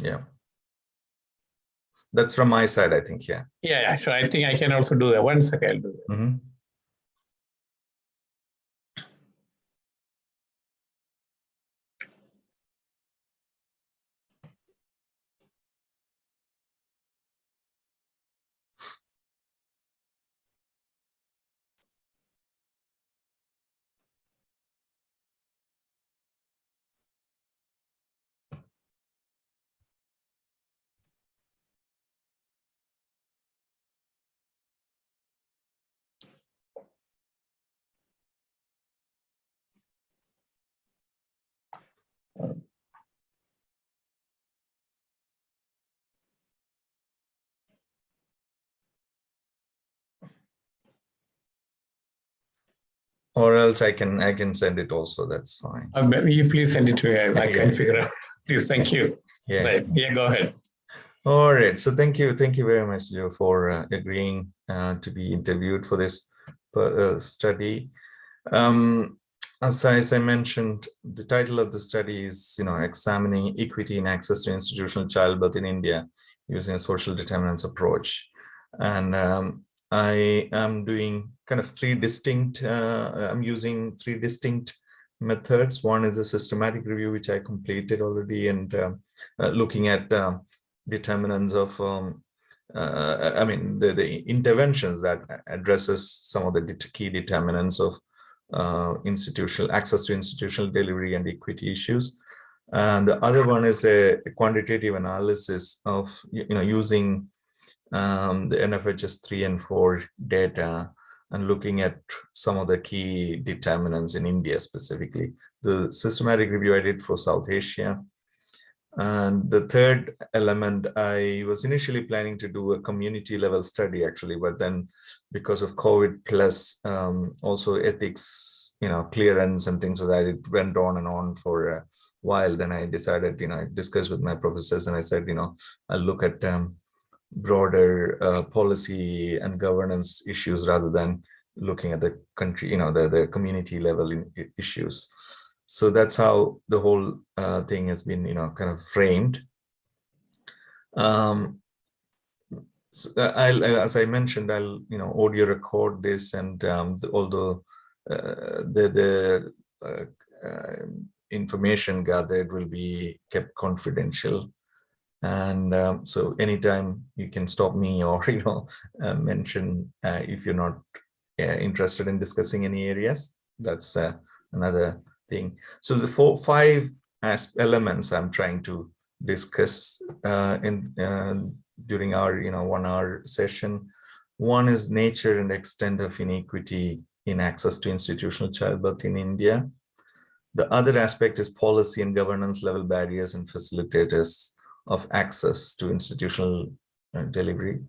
Yeah. That's from my side, I think. Yeah. Yeah, sure. I think I can also do that. One second, I'll do that. Mm-hmm. Or else I can send it also. That's fine. You please send it to me. I can Yeah. figure out. Please, thank you. Yeah. Right. Yeah, go ahead. All right. So thank you very much, Joe, for agreeing to be interviewed for this study. As I mentioned, the title of the study is, examining equity in access to institutional childbirth in India using a social determinants approach. And I am doing kind of I'm using three distinct methods. One is a systematic review, which I completed already, and looking at determinants of the interventions that addresses some of the key determinants of institutional access to institutional delivery and equity issues. And the other one is a quantitative analysis of using the NFHS 3 and 4 data and looking at some of the key determinants in India specifically. The systematic review I did for South Asia. And the third element, I was initially planning to do a community level study actually, but then because of COVID plus also ethics, clearance and things like that, it went on and on for a while. Then I decided, I discussed with my professors and I said, I'll look at broader policy and governance issues rather than looking at the country, the community level issues. So that's how the whole thing has been, kind of framed. So as I mentioned, I'll, audio record this, and although the information gathered will be kept confidential. And so anytime you can stop me or, mention if you're not interested in discussing any areas. That's another thing. So the five elements I'm trying to discuss during our 1 hour session. One is nature and extent of inequity in access to institutional childbirth in India. The other aspect is policy and governance level barriers and facilitators of access to institutional delivery.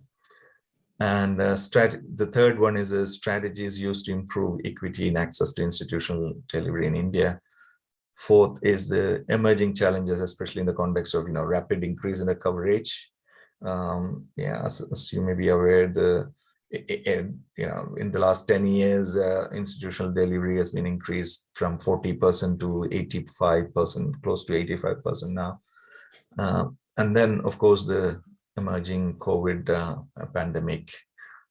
And the third one is strategies used to improve equity in access to institutional delivery in India. Fourth is the emerging challenges, especially in the context of rapid increase in the coverage. As you may be aware, in the last 10 years, institutional delivery has been increased from 40% to 85%, close to 85% now. And then, of course, the emerging COVID pandemic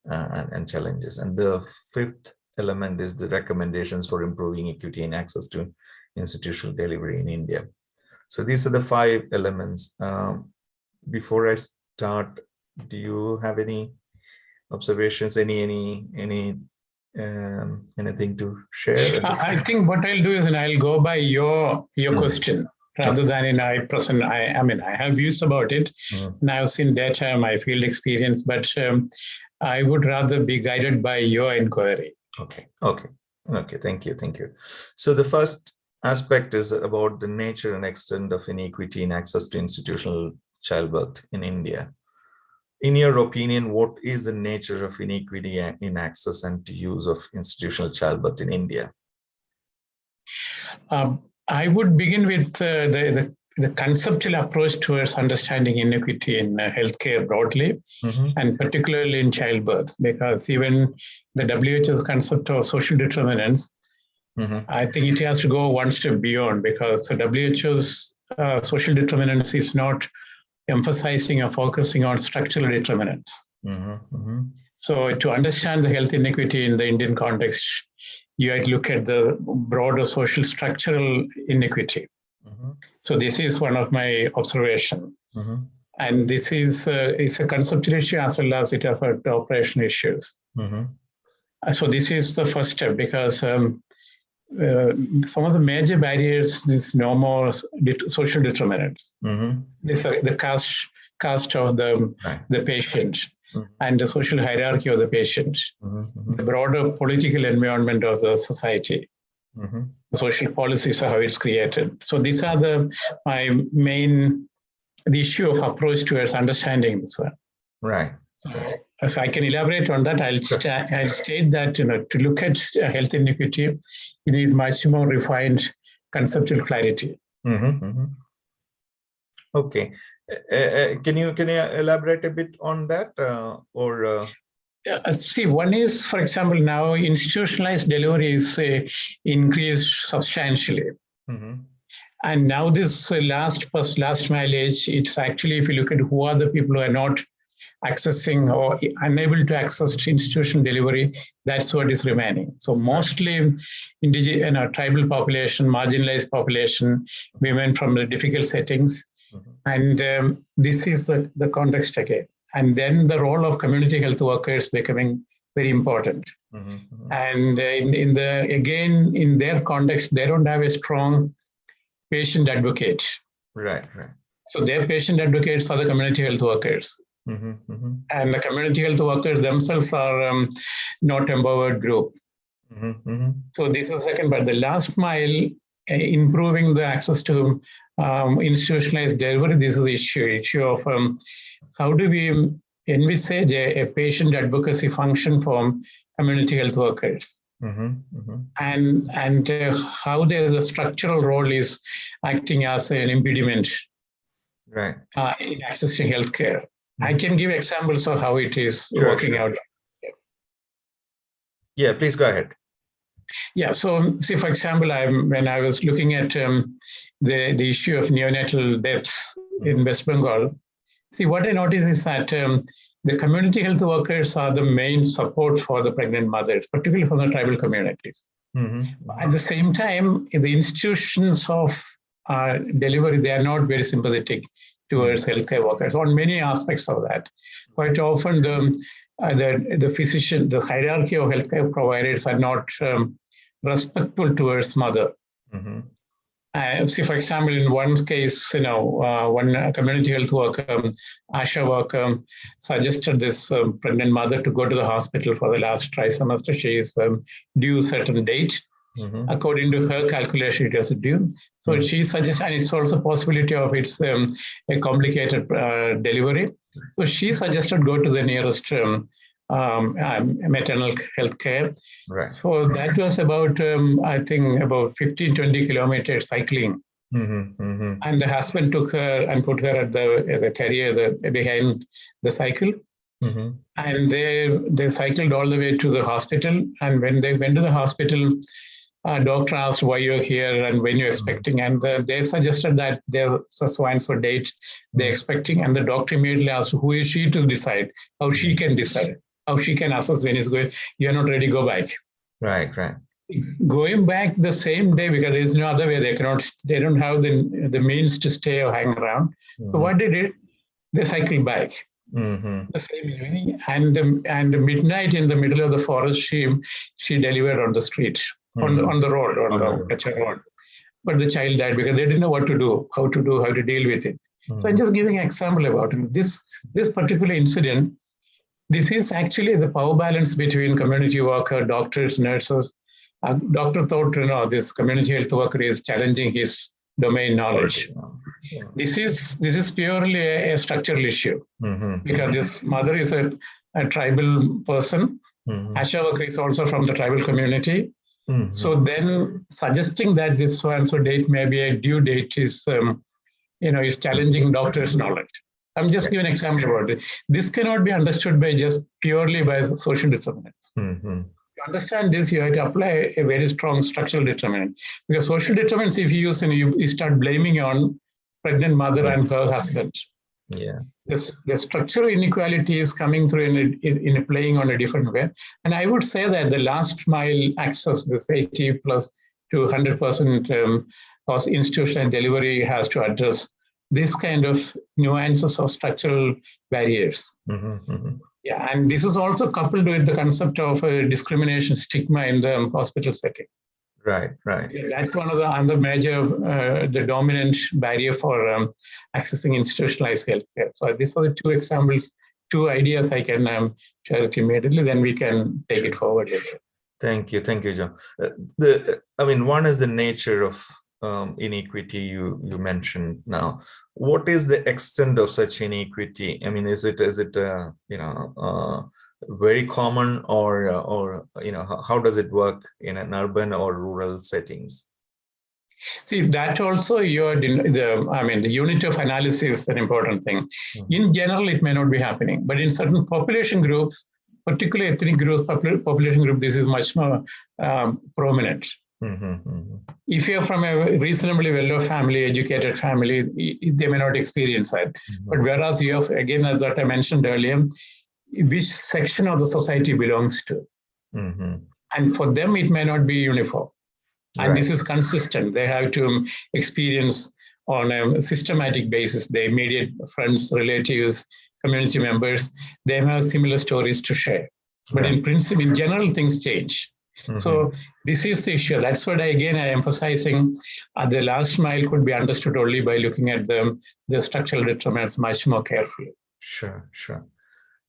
and challenges. And the fifth element is the recommendations for improving equity and access to institutional delivery in India. So these are the 5 elements. Before I start, do you have any observations, anything to share? I think what I'll do is I'll go by your question. Rather than I have views about it, and I've seen data, my field experience, but I would rather be guided by your inquiry. Okay. Thank you. So the first aspect is about the nature and extent of inequity in access to institutional childbirth in India. In your opinion, what is the nature of inequity in access and to use of institutional childbirth in India? I would begin with the conceptual approach towards understanding inequity in healthcare broadly, and particularly in childbirth, because even the WHO's concept of social determinants, I think it has to go one step beyond, because the WHO's social determinants is not emphasizing or focusing on structural determinants. So to understand the health inequity in the Indian context, you had to look at the broader social structural inequity. So this is one of my observations. And this is it's a conceptual issue as well as it has operational issues. So this is the first step, because some of the major barriers is no more social determinants. This the caste of the patient and the social hierarchy of the patient, the broader political environment of the society, social policies are how it's created. So these are the issue of approach towards understanding this one. Right. If I can elaborate on that, I'll state that to look at health inequity, you need much more refined conceptual clarity. Okay. Can you elaborate a bit on that, See, one is, for example, now institutionalized delivery is increased substantially. And now this last mileage, it's actually, if you look at who are the people who are not accessing or unable to access institutional delivery, that's what is remaining. So mostly indigenous, tribal population, marginalized population, women from the difficult settings. And this is the context again. And then the role of community health workers becoming very important. And in their context, they don't have a strong patient advocate. Right. So their patient advocates are the community health workers. And the community health workers themselves are not empowered group. So this is second, but the last mile, improving the access to institutionalized delivery, this is the issue of how do we envisage a patient advocacy function for community health workers. And how there's a structural role is acting as an impediment in accessing healthcare. I can give examples of how it is working out. Yeah, please go ahead. Yeah, so see, for example, when I was looking at the issue of neonatal deaths in West Bengal, see, what I noticed is that the community health workers are the main support for the pregnant mothers, particularly from the tribal communities. At the same time, the institutions of delivery, they are not very sympathetic towards healthcare workers on many aspects of that. Quite often, the physician, the hierarchy of healthcare providers are not respectful towards mother. See, for example, in one case, one community health worker, ASHA worker, suggested this pregnant mother to go to the hospital for the last trimester. She is due certain date. According to her calculation, it was due. So she suggests, and it's also a possibility of it's a complicated delivery. So she suggested go to the nearest maternal health care. So that was about, I think, about 15-20 kilometers cycling. And the husband took her and put her at the carrier behind the cycle. And they cycled all the way to the hospital. And when they went to the hospital, doctor asked why you're here and when you're expecting. And they suggested that there's so-and-so date they're expecting. And the doctor immediately asked, who is she to decide? How she can decide? How she can assess when it's going? You're not ready, go back. Right. Going back the same day, because there's no other way, they don't have the means to stay or hang around. So what they did, they cycled back. The same evening, and midnight in the middle of the forest, she delivered on the street, on the road, on the Kachar road. But the child died because they didn't know what to do, how to deal with it. So I'm just giving an example about it. This particular incident, this is actually the power balance between community worker, doctors, nurses. Doctor thought, this community health worker is challenging his domain knowledge. This is purely a structural issue because this mother is a tribal person. ASHA worker is also from the tribal community. So then suggesting that this so-and-so date may be a due date is challenging doctor's knowledge. I'm just giving an example about it. This cannot be understood purely by social determinants. To understand this, you have to apply a very strong structural determinant. Because social determinants, if you use, you start blaming on pregnant mother and her husband. Yeah. The structural inequality is coming through in playing on a different way. And I would say that the last mile access, this 80 plus to 100% cost institutional delivery has to address this kind of nuances of structural barriers. Yeah, and this is also coupled with the concept of discrimination, stigma in the hospital setting. Right. Yeah, that's one of the other major, the dominant barrier for accessing institutionalized healthcare. So these are the two examples, two ideas I can share it immediately, then we can take it forward later. Thank you, John. One is the nature of inequity you mentioned now. What is the extent of such inequity? I mean, is it very common, or how does it work in an urban or rural settings? See, that also the unit of analysis is an important thing. In general, it may not be happening, but in certain population groups, particularly ethnic groups, population group, this is much more prominent. If you're from a reasonably well-off family, educated family, they may not experience that. But whereas you have, again, as what I mentioned earlier, which section of the society belongs to. And for them, it may not be uniform. And this is consistent. They have to experience on a systematic basis. Their immediate friends, relatives, community members, they have similar stories to share. But in principle, in general, things change. So this is the issue. That's what I emphasizing the last mile could be understood only by looking at the structural determinants much more carefully. Sure.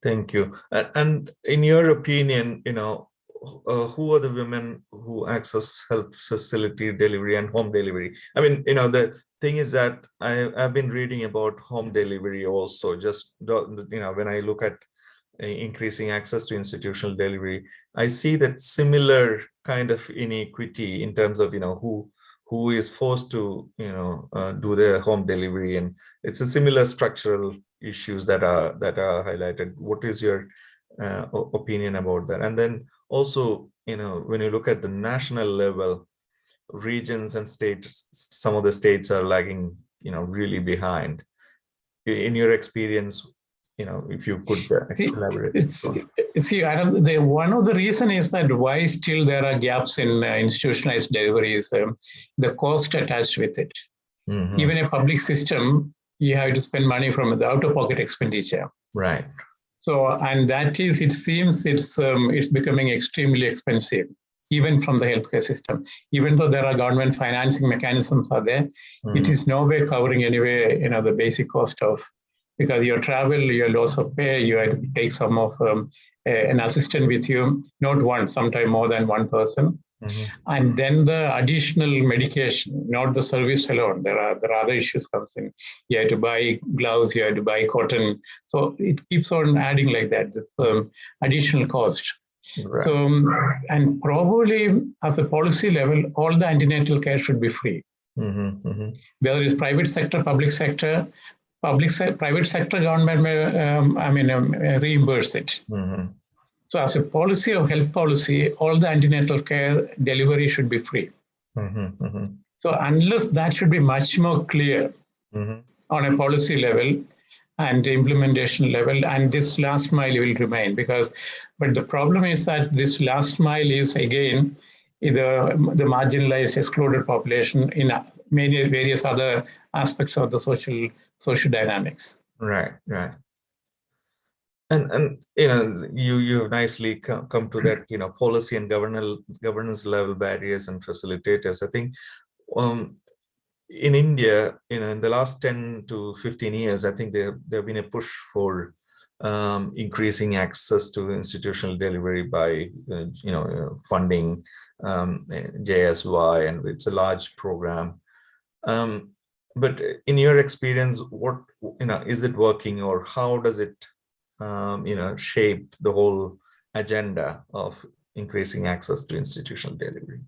Thank you. And in your opinion, who are the women who access health facility delivery and home delivery? I mean, the thing is that I've been reading about home delivery also. Just when I look at increasing access to institutional delivery, I see that similar kind of inequity in terms of who is forced to do the home delivery, and it's a similar structural issues that are highlighted. What is your opinion about that? And then also, when you look at the national level, regions and states, some of the states are lagging, really behind. In your experience, if you could elaborate. See, Adam, one of the reason is that why still there are gaps in institutionalized delivery is the cost attached with it. Even a public system, you have to spend money from the out-of-pocket expenditure. Right. So, and that is, it seems it's becoming extremely expensive, even from the healthcare system. Even though there are government financing mechanisms are there, it is no way covering anyway, the basic cost of, because your travel, your loss of pay, you have to take some of an assistant with you, not one, sometimes more than one person. And then the additional medication, not the service alone. There are other issues comes in. You have to buy gloves, you have to buy cotton. So it keeps on adding like that, this additional cost. Right. So, and probably as a policy level, all the antenatal care should be free. Whether it's private sector, public sector, private sector government may reimburse it. So as a policy of health policy, all the antenatal care delivery should be free. So unless that should be much more clear on a policy level and implementation level, and this last mile will remain but the problem is that this last mile is again the marginalized, excluded population in many various other aspects of the social dynamics. Right. And you nicely come to that policy and governance level barriers and facilitators. I think in India, in the last 10 to 15 years, I think there have been a push for increasing access to institutional delivery by funding JSY, and it's a large program. But in your experience, what is it working, or how does it shape the whole agenda of increasing access to institutional delivery?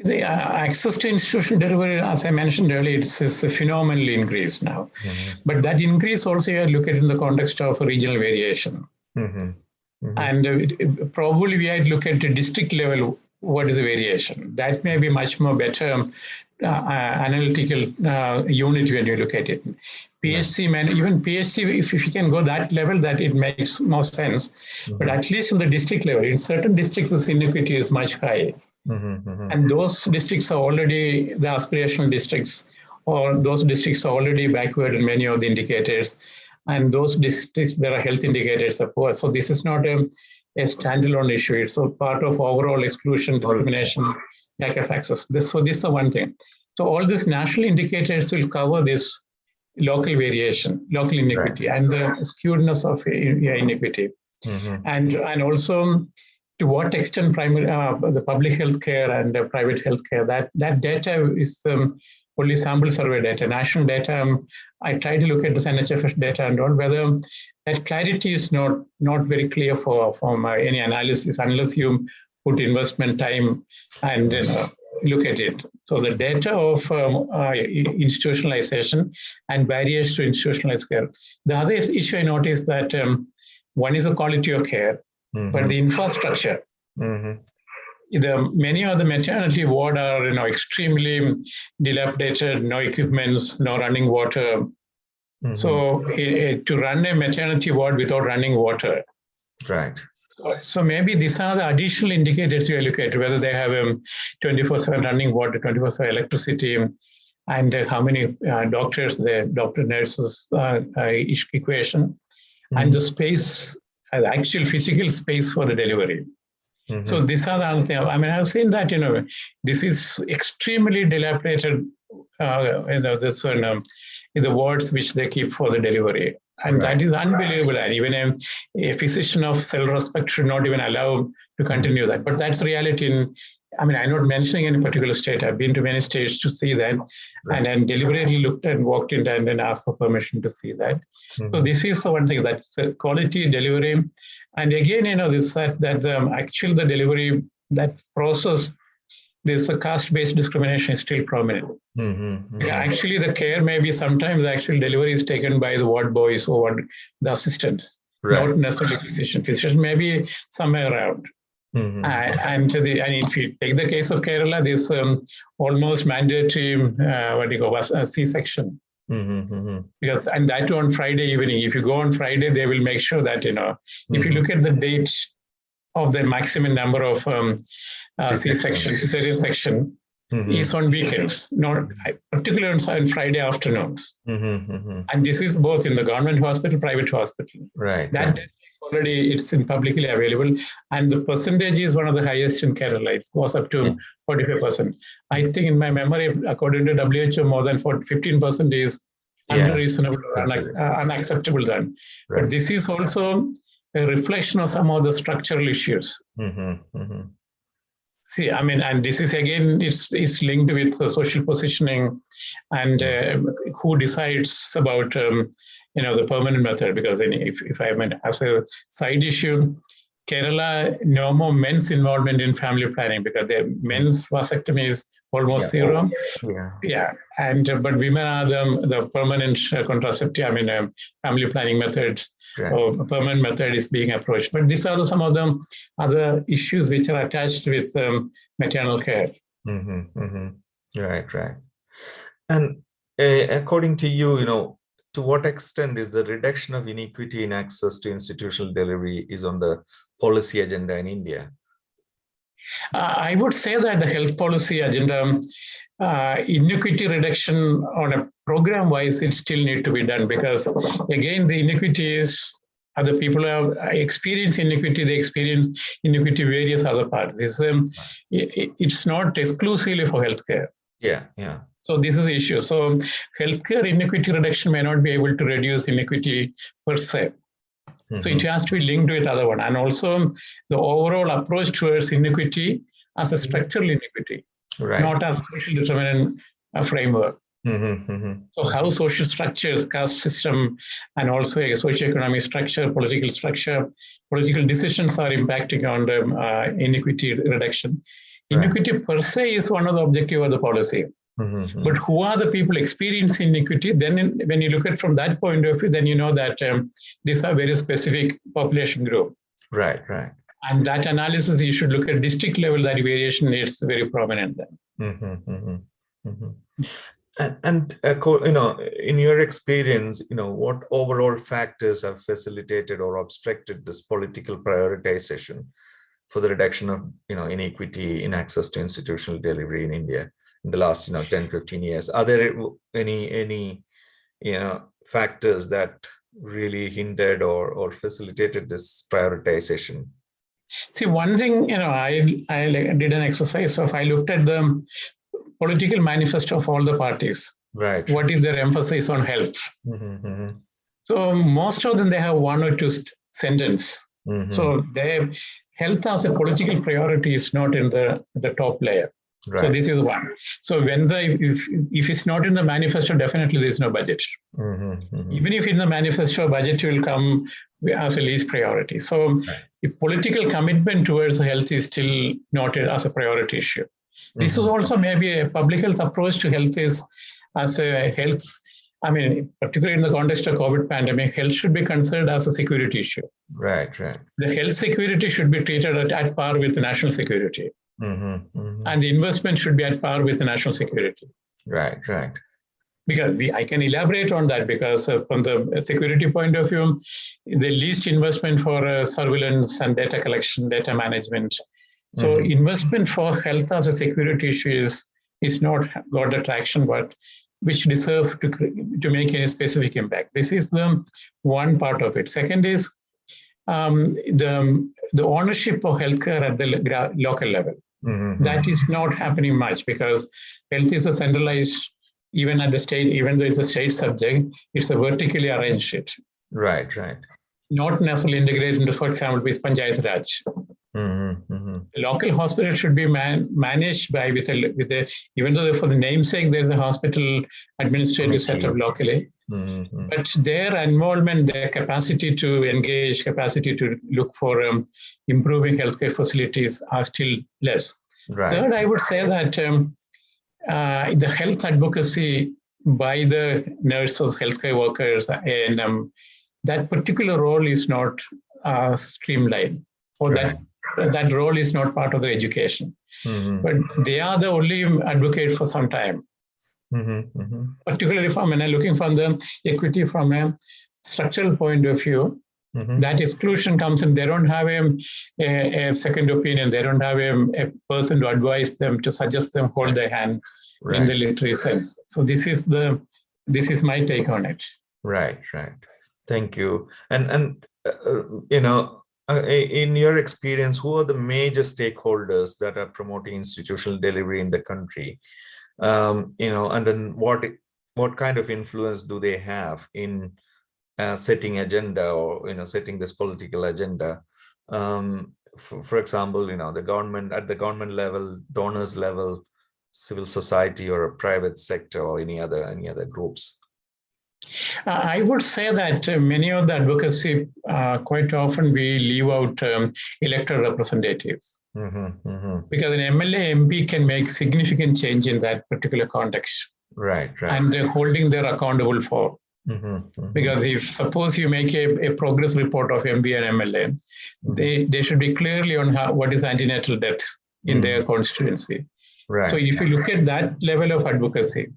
The access to institutional delivery, as I mentioned earlier, it's phenomenally increased now. But that increase also you look at in the context of regional variation. And probably we had to look at the district level, what is the variation? That may be much more better analytical unit when you look at it. PHC, even PHC, if you can go that level, that it makes more sense. But at least in the district level, in certain districts, this inequity is much higher. And those districts are already the aspirational districts, or those districts are already backward in many of the indicators. And those districts, there are health indicators are poor. So this is not a standalone issue. It's a part of overall exclusion, discrimination, lack of access. This is the one thing. So all these national indicators will cover this local variation, local inequity, and the skewedness of inequity. And also to what extent the public health care and private health care, that data is only sample survey data. National data, I try to look at this NHFS data and all, whether that clarity is not very clear for any analysis unless you put investment time and look at it. So the data of institutionalization and barriers to institutionalized care. The other issue I noticed that one is the quality of care, but the infrastructure. Many of the maternity ward are extremely dilapidated, no equipments, no running water. So to run a maternity ward without running water. Right. So maybe these are the additional indicators you look at, whether they have 24/7 running water, 24/7 electricity, and how many doctors, the doctor nurses equation, and the space, the actual physical space for the delivery. So these are the other things. I mean, I've seen that, this is extremely dilapidated, in the wards which they keep for the delivery. And that is unbelievable. And even a physician of self-respect should not even allow to continue that. But that's reality I'm not mentioning any particular state. I've been to many states to see that, and then deliberately looked and walked in and then asked for permission to see that. So this is the one thing, that's quality delivery. And again, that actually the delivery, that process, this caste-based discrimination is still prominent. Actually, the care may be sometimes the actual delivery is taken by the ward boys or the assistants, not necessarily physician. Physician may be somewhere around. And if you take the case of Kerala, this almost mandatory C-section. Because and that on Friday evening. If you go on Friday, they will make sure that if you look at the date of the maximum number of C-section, cesarean section, is on weekends, not particularly on Friday afternoons. And this is both in the government hospital, private hospital. That data is already, it's in publicly available, and the percentage is one of the highest in Kerala. It goes up to 45%. I think in my memory, according to WHO, more than 15% is unreasonable, unacceptable then. But this is also a reflection of some of the structural issues. See, and this is again, it's linked with the social positioning and who decides about the permanent method. Because then if I as a side issue, Kerala, no more men's involvement in family planning because the men's vasectomy is almost zero. And but women are the permanent contraceptive, family planning method. Or permanent method is being approached. But these are some of the other issues which are attached with maternal care. Right. And according to you, to what extent is the reduction of inequity in access to institutional delivery is on the policy agenda in India? I would say that the health policy agenda, inequity reduction on a program-wise, it still need to be done because, again, the inequity is other people have experienced inequity, they experience inequity various other parts. It's not exclusively for healthcare. So this is the issue. So healthcare inequity reduction may not be able to reduce inequity per se. So it has to be linked with other one. And also the overall approach towards inequity as a structural inequity, not as a social determinant framework. So how social structures, caste system, and also a socioeconomic structure, political decisions are impacting on the inequity reduction. Inequity per se is one of the objectives of the policy. But who are the people experiencing inequity? Then when you look at from that point of view, then you know that these are very specific population group. Right. And that analysis, you should look at district level, that variation is very prominent then. In your experience, what overall factors have facilitated or obstructed this political prioritization for the reduction of, inequity in access to institutional delivery in India in the last, 10, 15 years? Are there any factors that really hindered or facilitated this prioritization? See, one thing, I did an exercise of, I looked at the political manifesto of all the parties. Right. What is their emphasis on health? So most of them, they have one or two sentence. So their health as a political priority is not in the top layer. Right. So this is one. So when if it's not in the manifesto, definitely there is no budget. Even if in the manifesto, budget will come as a least priority. So the political commitment towards health is still not as a priority issue. This is also maybe a public health approach to health is as a health. I mean, particularly in the context of COVID pandemic, health should be considered as a security issue. Right. The health security should be treated at par with the national security. And the investment should be at par with the national security. Right. Because I can elaborate on that, because from the security point of view, the least investment for surveillance and data collection, data management. So investment for health as a security issue is not got the traction, but which deserve to make any specific impact. This is the one part of it. Second is the ownership of healthcare at the local level. That is not happening much, because health is a centralized, even at the state, even though it's a state subject, it's a vertically arranged shit. Right. Not necessarily integrated into, for example, with Panchayat Raj. Local hospital should be managed by with a even though for the namesake there's a hospital administrative setup locally, but their involvement, their capacity to engage, capacity to look for improving healthcare facilities are still less. Right. Third, I would say that the health advocacy by the nurses, healthcare workers, and that particular role is not streamlined, or that role is not part of the education. But they are the only advocate for some time. Particularly from when I'm looking from the equity from a structural point of view, that exclusion comes in. They don't have a second opinion. They don't have a person to advise them, to suggest them, hold their hand in the literary sense. So this is my take on it. Right. Thank you. And in your experience, who are the major stakeholders that are promoting institutional delivery in the country? And then what kind of influence do they have in setting agenda, or setting this political agenda? For example, the government, at the government level, donors level, civil society, or a private sector, or any other groups? I would say that many of the advocacy, quite often we leave out elected representatives. Because an MLA, MP can make significant change in that particular context. Right. And holding them accountable for. Because if suppose you make a progress report of MP and MLA, they should be clearly on what is antenatal death in their constituency. Right. So if you look at that level of advocacy,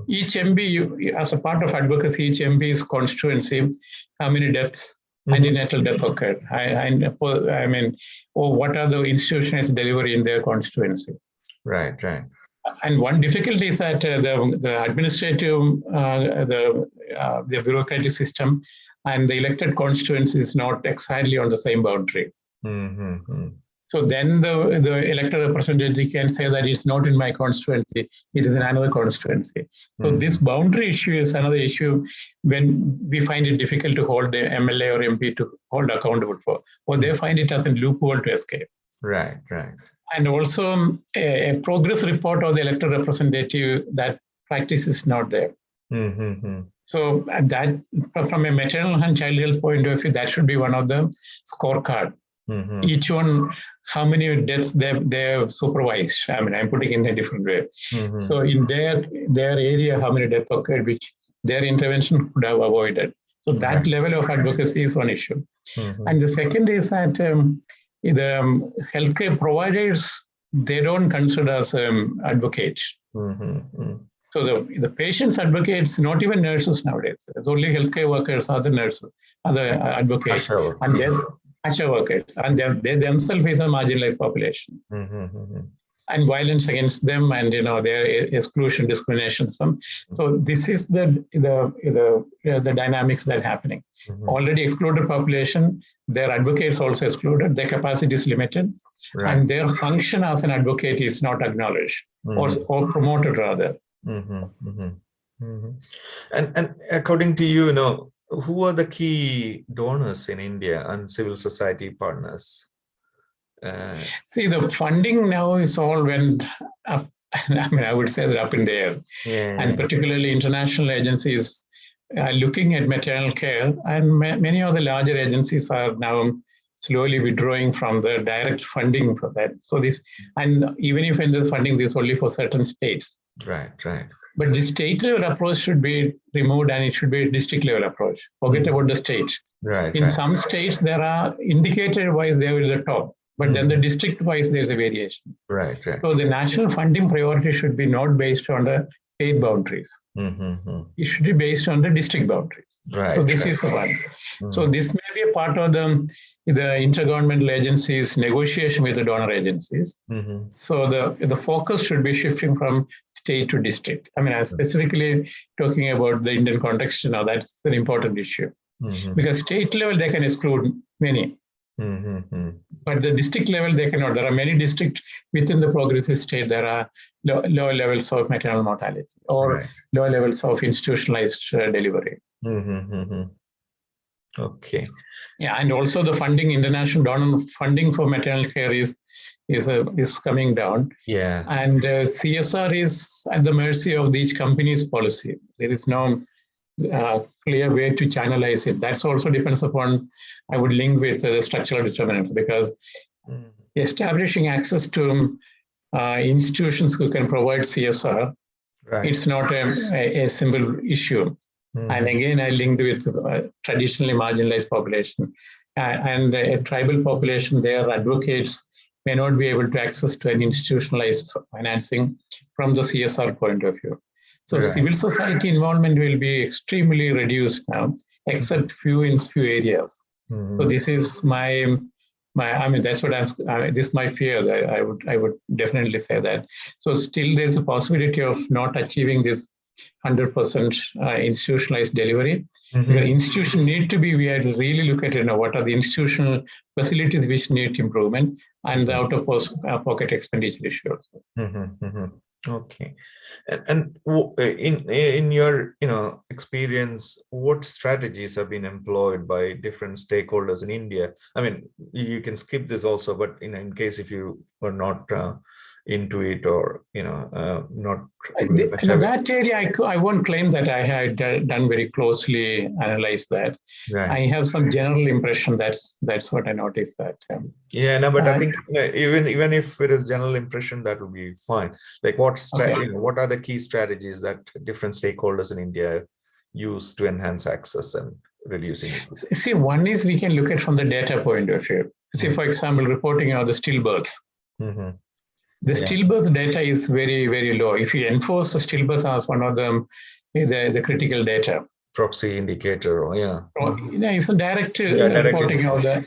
each MP, as a part of advocacy, each MP's constituency, how many deaths, antenatal death occurred? I mean, what are the institutionalized delivery in their constituency? Right. And one difficulty is that the administrative, the bureaucratic system and the elected constituency is not exactly on the same boundary. So then the elected representative can say that it's not in my constituency, it is in another constituency. So this boundary issue is another issue when we find it difficult to hold the MLA or MP to hold accountable for, or they find it as a loophole to escape. Right. And also a progress report of the elected representative, that practice is not there. So that, from a maternal and child health point of view, that should be one of the scorecard. Each one, how many deaths they have supervised. I mean, I'm putting it in a different way. So in their area, how many deaths occurred, which their intervention could have avoided. So that level of advocacy is one issue. And the second is that the healthcare providers, they don't consider as advocates. So the patients advocates, not even nurses nowadays. It's only healthcare workers, other nurses, other advocates, and they're ASHA workers, and they themselves is a marginalized population. And violence against them, and their exclusion, discrimination. So this is the dynamics that are happening. Already excluded population, their advocates also excluded. Their capacity is limited, and their function as an advocate is not acknowledged or promoted rather. And according to you, who are the key donors in India and civil society partners? See, the funding now is all went up. I would say that up in the air. And particularly international agencies are looking at maternal care, and many of the larger agencies are now slowly withdrawing from the direct funding for that. So and even if in the funding, this is only for certain states. Right. But the state level approach should be removed, and it should be a district level approach. Forget about the state. In some states, there are indicator-wise, they are at the top. But then the district-wise, there's a variation. Right. So the national funding priority should be not based on the state boundaries. It should be based on the district boundaries. So this is the one. So this may be a part of the intergovernmental agencies' negotiation with the donor agencies. So the focus should be shifting from state to district. I mean, I'm specifically talking about the Indian context, that's an important issue. Because state level, they can exclude many. But the district level, they cannot. There are many districts within the progressive state. There are low levels of maternal mortality or low levels of institutionalized delivery. Okay. Yeah, and also the funding, international donor funding for maternal care is coming down. Yeah. And CSR is at the mercy of these companies' policy. There is no clear way to channelize it. That's also depends upon, I would link with the structural determinants, because establishing access to institutions who can provide CSR, it's not a simple issue. And again, I linked with traditionally marginalized population and a tribal population. Their advocates may not be able to access to an institutionalized financing from the CSR point of view. So civil society involvement will be extremely reduced now, except in few areas. So this is my that's what this is my fear. That I would definitely say that. So still there's a possibility of not achieving this 100% institutionalized delivery. The institution need to be, we have to really look at what are the institutional facilities which need improvement, and the out-of-pocket expenditure issues. Okay. And in your experience, what strategies have been employed by different stakeholders in India? I mean, you can skip this also, but in case if you were not into it or not in that area, I won't claim that I had done very closely analyzed that. I have some general impression that's what I noticed that. But I think even if it is general impression, that would be fine. Like what are the key strategies that different stakeholders in India use to enhance access and reducing it? See, one is we can look at from the data point of view. See, for example, reporting of the stillbirths. The stillbirth data is very, very low. If you enforce the stillbirth as one of the critical data. Proxy indicator, it's a direct reporting of the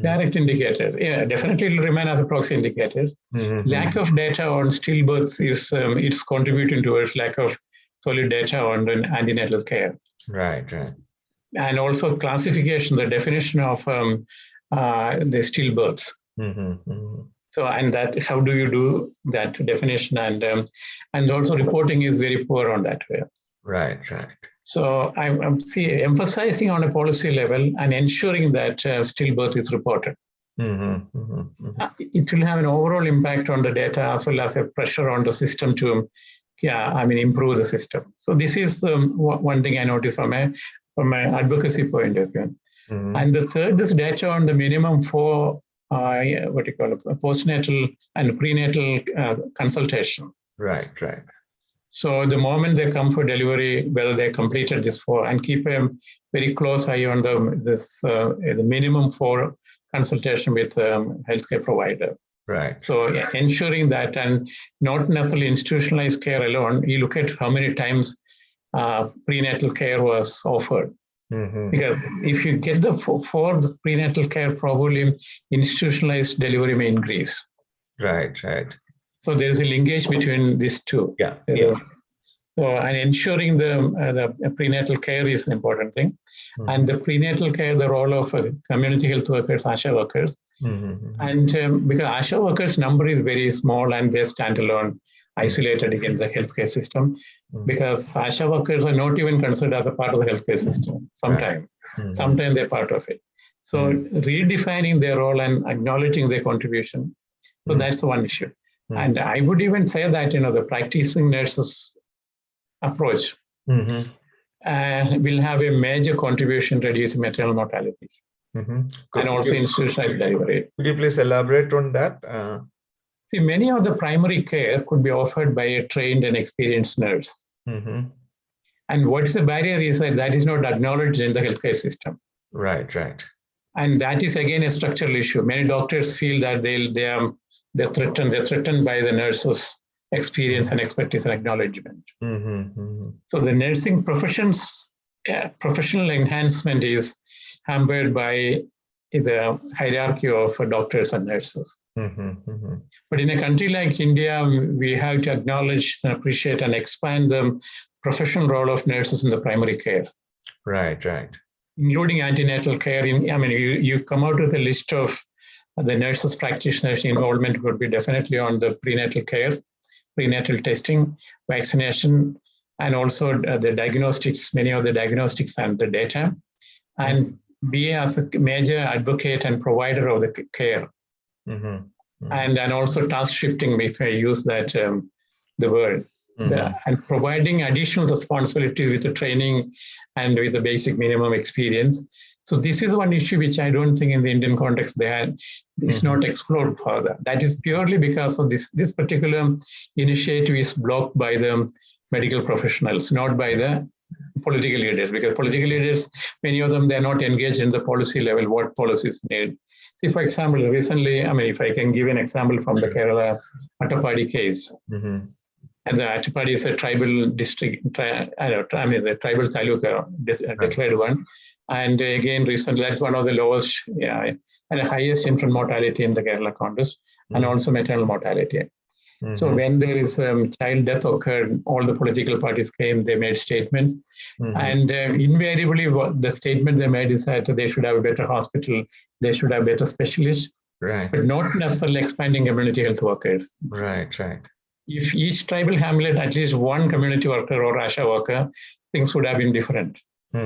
direct indicator. Yeah, definitely it will remain as a proxy indicators. Lack of data on stillbirth is it's contributing towards lack of solid data on the antenatal care. Right. And also classification, the definition of the stillbirths. So, and that, how do you do that definition? And also reporting is very poor on that way. Right. So I'm emphasizing on a policy level and ensuring that stillbirth is reported. It will have an overall impact on the data as well as a pressure on the system to, improve the system. So this is one thing I noticed from my advocacy point of view. And the third is data on the minimum for postnatal and prenatal consultation. Right. So the moment they come for delivery, whether they completed this and keep a very close eye on the minimum for consultation with healthcare provider. Right. So ensuring that, and not necessarily institutionalized care alone, you look at how many times prenatal care was offered. Because if you get for the prenatal care, probably institutionalized delivery may increase. Right. So there is a linkage between these two. Yeah. So, and ensuring the prenatal care is an important thing. And the prenatal care, the role of community health workers, ASHA workers. And because ASHA workers' number is very small and they're standalone, isolated in the healthcare system, because ASHA workers are not even considered as a part of the healthcare system. Sometimes they're part of it. So redefining their role and acknowledging their contribution. So that's one issue. And I would even say that, the practicing nurses approach will have a major contribution to reducing maternal mortality and also institutionalized delivery. Could you please elaborate on that? See, many of the primary care could be offered by a trained and experienced nurse. And what's the barrier is that is not acknowledged in the healthcare system. Right. And that is again a structural issue. Many doctors feel that they're threatened by the nurses' experience and expertise and acknowledgement. So the nursing profession's professional enhancement is hampered by the hierarchy of doctors and nurses. But in a country like India, we have to acknowledge and appreciate and expand the professional role of nurses in the primary care. Right. Including antenatal care. You come out with a list of the nurses practitioners' involvement would be definitely on the prenatal care, prenatal testing, vaccination, and also the diagnostics, many of the diagnostics and the data, and be as a major advocate and provider of the care. And also task shifting, if I use that the word, and providing additional responsibility with the training and with the basic minimum experience. So this is one issue which I don't think in the Indian context it's not explored further. That is purely because of this particular initiative is blocked by the medical professionals, not by the political leaders, because political leaders, many of them, they're not engaged in the policy level, what policies need. See, for example, recently, if I can give an example from the Kerala Attapadi case. And the Attapadi is a tribal district, the tribal taluka declared one. And again, recently, that's one of the lowest and the highest infant mortality in the Kerala context, and also maternal mortality. So when there is child death occurred, all the political parties came, they made statements. And invariably, the statement they made is that they should have a better hospital, they should have better specialists, but not necessarily expanding community health workers. Right. If each tribal hamlet, at least one community worker or ASHA worker, things would have been different. So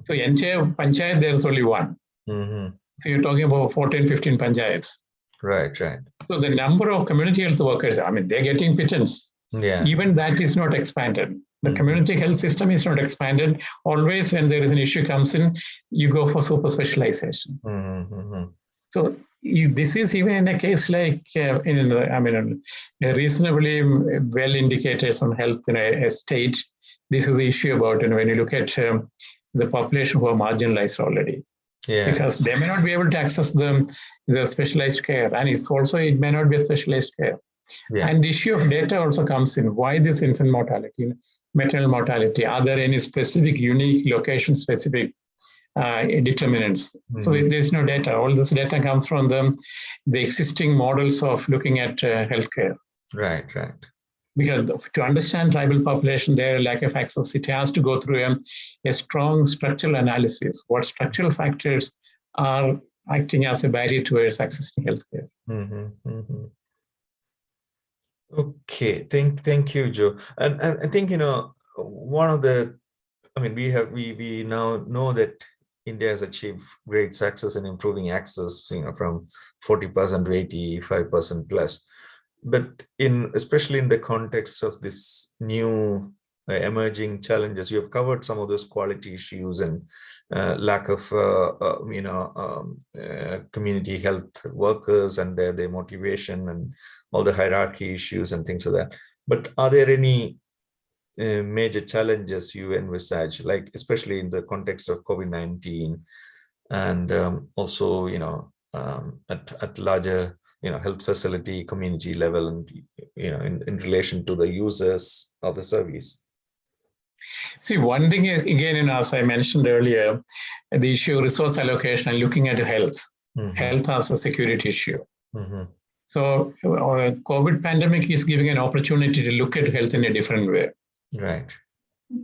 entire panchayat, there's only one. So you're talking about 14, 15 panchayats. Right. So the number of community health workers, they're getting pittance. Even that is not expanded. The community health system is not expanded. Always when there is an issue comes in, you go for super specialization. So this is even in a case like a reasonably well indicators on health in a state. This is the issue about when you look at the population who are marginalized already. Because they may not be able to access the specialized care, and it may not be a specialized care. And the issue of data also comes in. Why this infant mortality, maternal mortality? Are there any specific, unique, location-specific determinants? So there's no data. All this data comes from the existing models of looking at healthcare. Right. Because to understand tribal population, their lack of access, it has to go through a strong structural analysis. What structural factors are acting as a barrier towards accessing healthcare? Okay, thank you, Joe. And I think one of the, we now know that India has achieved great success in improving access, from 40% to 85% plus. But especially in the context of this new emerging challenges, you have covered some of those quality issues and lack of community health workers and their motivation and all the hierarchy issues and things like that. But are there any major challenges you envisage, like especially in the context of COVID-19 and also at health facility, community level, and in relation to the users of the service? See, one thing again, as I mentioned earlier, the issue of resource allocation and looking at health, health as a security issue. So COVID pandemic is giving an opportunity to look at health in a different way. Right.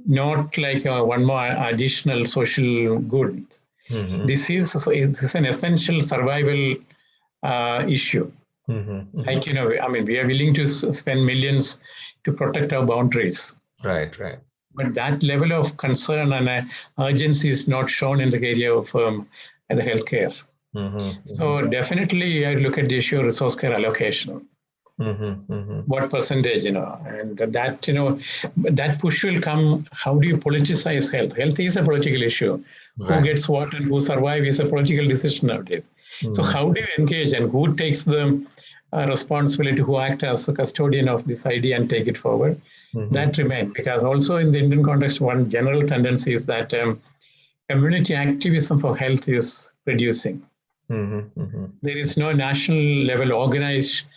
Not like one more additional social good. This is an essential survival issue. Like, we are willing to spend millions to protect our boundaries. Right. But that level of concern and urgency is not shown in the area of the healthcare. So definitely, I look at the issue of resource care allocation. What percentage, and that, that push will come. How do you politicize health? Health is a political issue. Right. Who gets what and who survives is a political decision nowadays. So how do you engage, and who takes the responsibility, who act as the custodian of this idea and take it forward? That remains, because also in the Indian context, one general tendency is that community activism for health is reducing. There is no national level organized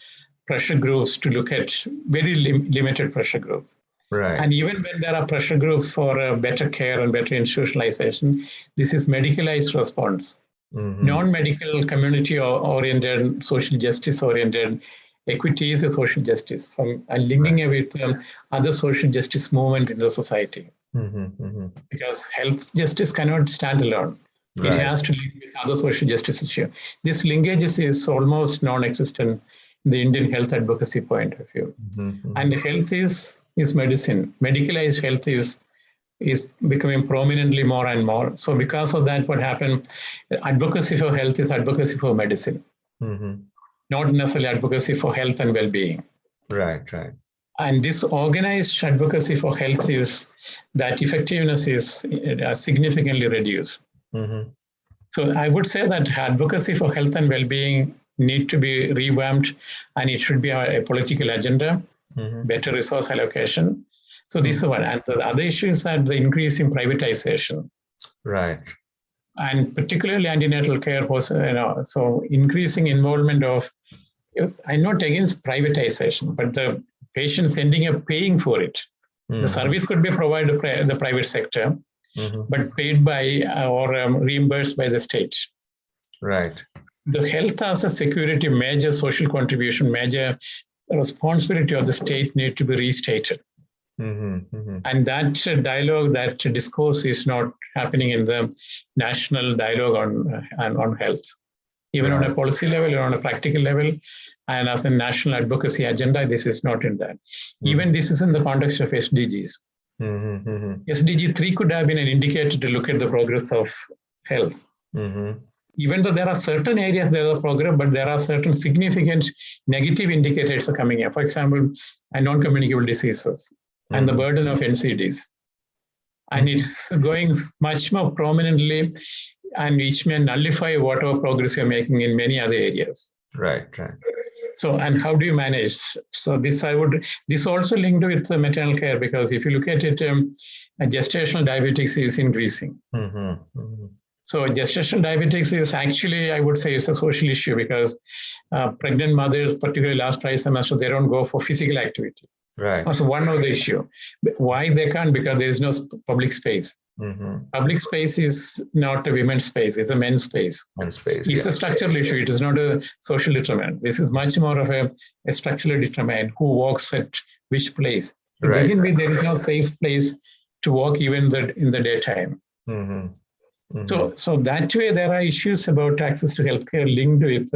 pressure groups to look at, very limited pressure groups. Right. And even when there are pressure groups for better care and better institutionalization, this is medicalized response. Non-medical, community-oriented, social justice-oriented, equity is a social justice, and linking it with other social justice movement in the society. Because health justice cannot stand alone. Right. It has to link with other social justice issues. This linkage is almost non-existent in the Indian health advocacy point of view. And health is medicine. Medicalized health is becoming prominently more and more. So because of that, what happened, advocacy for health is advocacy for medicine. Not necessarily advocacy for health and well-being. Right. And this organized advocacy for health is that effectiveness is significantly reduced. So I would say that advocacy for health and well-being need to be revamped, and it should be a political agenda, better resource allocation. So this is one. And the other issue is that the increase in privatization. Right. And particularly antenatal care was, so increasing involvement of, I'm not against privatization, but the patients ending up paying for it. The service could be provided by the private sector, but paid by or reimbursed by the state. Right. The health as a security, major social contribution, major responsibility of the state need to be restated. And that dialogue, that discourse is not happening in the national dialogue on health, even on a policy level or on a practical level. And as a national advocacy agenda, this is not in that. Even this is in the context of SDGs. SDG 3 could have been an indicator to look at the progress of health. Even though there are certain areas there are progress, but there are certain significant negative indicators are coming in. For example, non-communicable diseases and the burden of NCDs. And it's going much more prominently, and which may nullify whatever progress you're making in many other areas. Right. So, and how do you manage? So this also linked with the maternal care, because if you look at it, gestational diabetes is increasing. So gestational diabetes is actually, I would say, it's a social issue, because pregnant mothers, particularly last trimester, they don't go for physical activity. Right. That's one of the issue. Why they can't? Because there is no public space. Public space is not a women's space; it's a men's space. It's a structural issue. It is not a social determinant. This is much more of a structural determinant. Who walks at which place? To begin with, there is no safe place to walk even in the daytime. So that way, there are issues about access to healthcare linked with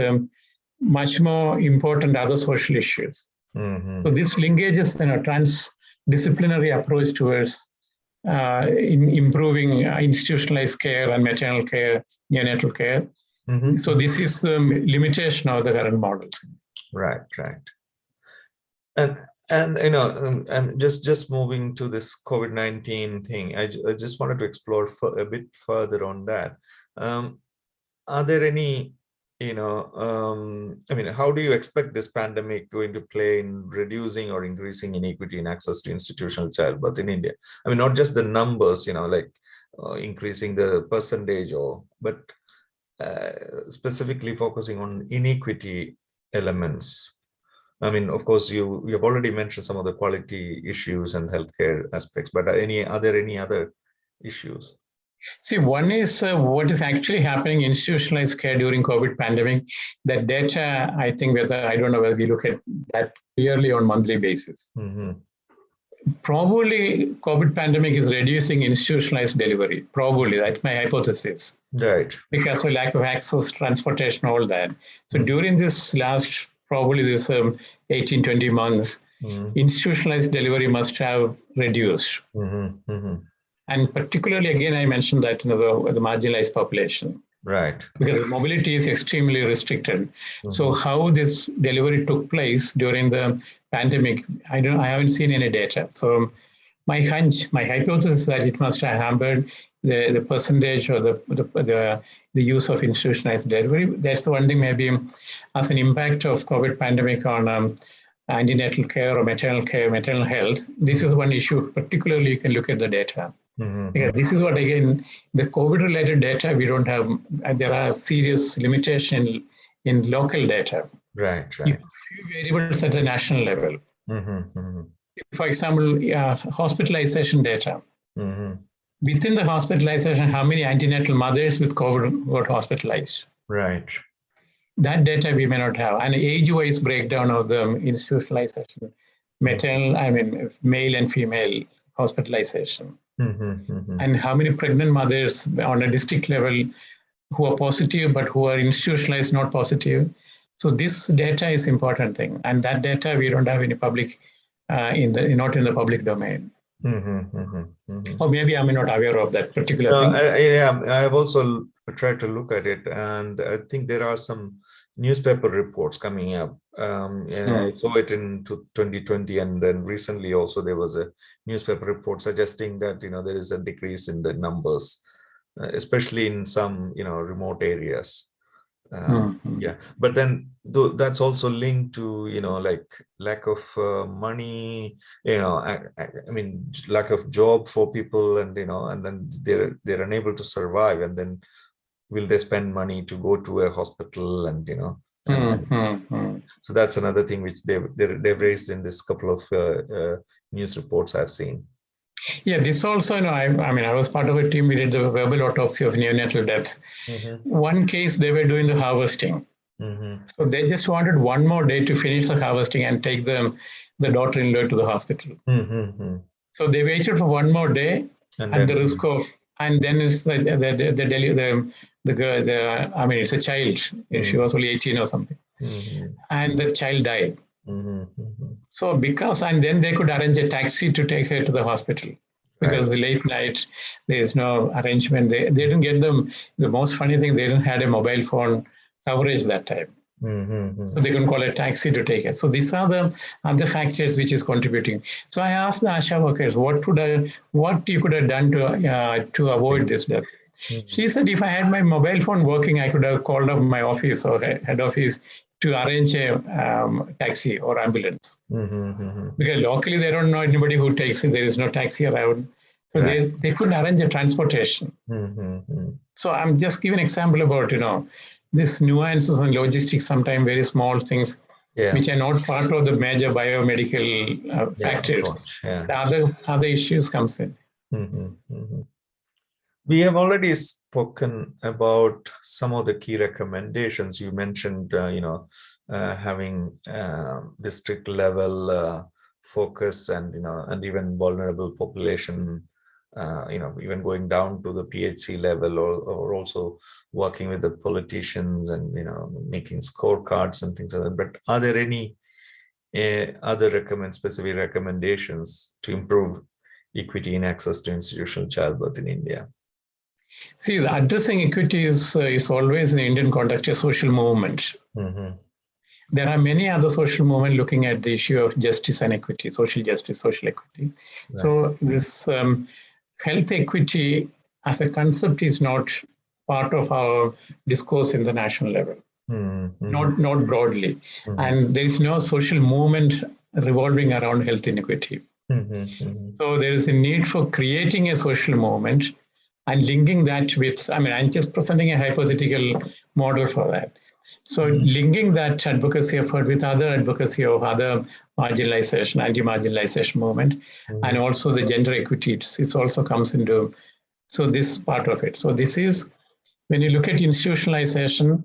much more important other social issues. So this linkages a transdisciplinary approach towards improving institutionalized care and maternal care, neonatal care. So this is the limitation of the current model. Right. And just moving to this COVID-19 thing, I just wanted to explore a bit further on that. Are there any, how do you expect this pandemic going to play in reducing or increasing inequity in access to institutional childbirth in India? I mean, not just the numbers, increasing the percentage, but specifically focusing on inequity elements? I mean, of course, you've already mentioned some of the quality issues and healthcare aspects, but are there any other issues? See, one is what is actually happening in institutionalized care during COVID pandemic. That data, I think I don't know whether we look at that clearly on monthly basis. Mm-hmm. Probably COVID pandemic is reducing institutionalized delivery. Probably, that's my hypothesis. Right. Because of lack of access, transportation, all that. So during this last, probably this 18, 20 months, institutionalized delivery must have reduced. And particularly, again, I mentioned that the marginalized population. Right. Because mobility is extremely restricted. So how this delivery took place during the pandemic, I haven't seen any data. So my hunch, my hypothesis is that it must have hampered the percentage or the use of institutionalized delivery. That's the one thing, maybe as an impact of COVID pandemic on antenatal care or maternal health. This is one issue, particularly you can look at the data. Yeah, this is what, again, the COVID-related data, we don't have, there are serious limitations in local data. Right. Few variables at the national level. For example, hospitalization data. Within the hospitalization, how many antenatal mothers with COVID got hospitalized? Right. That data we may not have. And age-wise breakdown of the institutionalization, male and female hospitalization. And how many pregnant mothers on a district level who are positive but who are institutionalized not positive. So this data is important thing, and that data we don't have any public not in the public domain. Or maybe I'm not aware of that particular thing. I have also tried to look at it, and I think there are some newspaper reports coming up. I saw it in 2020, and then recently also there was a newspaper report suggesting that there is a decrease in the numbers, especially in some remote areas. Yeah, but then that's also linked to like lack of money, I mean lack of job for people, and and then they're unable to survive, and then will they spend money to go to a hospital, and so that's another thing which they've raised in this couple of news reports I've seen. Yeah, this also, I was part of a team. We did the verbal autopsy of neonatal death. One case, they were doing the harvesting. So they just wanted one more day to finish the harvesting and take the daughter-in-law to the hospital. So they waited for one more day at the risk of, and then it's the girl, it's a child. She was only 18 or something. And the child died. So and then they could arrange a taxi to take her to the hospital, because late night, there is no arrangement. They didn't get them. The most funny thing, they didn't have a mobile phone coverage that time. So they couldn't call a taxi to take her. So these are the other factors which is contributing. So I asked the ASHA workers, what you could have done to avoid this death. She said, if I had my mobile phone working, I could have called up my office or head office to arrange a taxi or ambulance. Because locally, they don't know anybody who takes it. There is no taxi around. So they couldn't arrange a transportation. So I'm just giving an example about, these nuances and logistics, sometimes very small things, which are not part of the major biomedical factors. The other issues comes in. We have already spoken about some of the key recommendations. You mentioned, having district level focus, and and even vulnerable population, even going down to the PHC level, or also working with the politicians and making scorecards and things like that. But are there any other specific recommendations to improve equity in access to institutional childbirth in India? See, addressing equity is always in the Indian context a social movement. There are many other social movements looking at the issue of justice and equity, social justice, social equity. So this health equity as a concept is not part of our discourse in the national level, not broadly. And there is no social movement revolving around health inequity. So there is a need for creating a social movement and linking that with, I'm just presenting a hypothetical model for that. So linking that advocacy effort with other advocacy of other marginalization, anti-marginalization movement, and also the gender equity, it also comes into, so this part of it. So this is, when you look at institutionalization,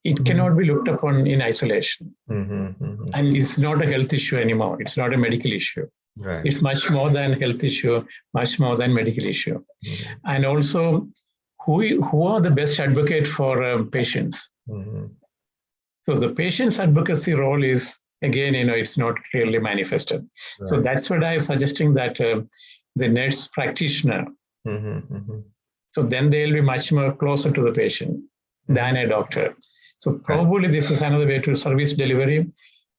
it cannot be looked upon in isolation. And it's not a health issue anymore. It's not a medical issue. Right. It's much more than health issue, much more than medical issue. And also, who are the best advocate for patients? So the patient's advocacy role is, again, it's not clearly manifested. Right. So that's what I'm suggesting, that the nurse practitioner, so then they'll be much more closer to the patient than a doctor. So probably this is another way to service delivery,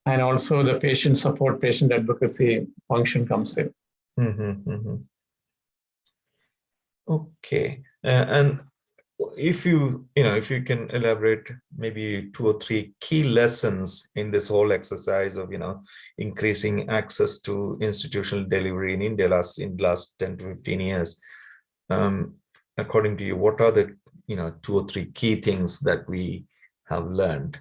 and also the patient support, patient advocacy function comes in. Okay, and if you can elaborate maybe 2 or 3 key lessons in this whole exercise of increasing access to institutional delivery in India in the last 10 to 15 years, according to you, what are the 2 or 3 key things that we have learned?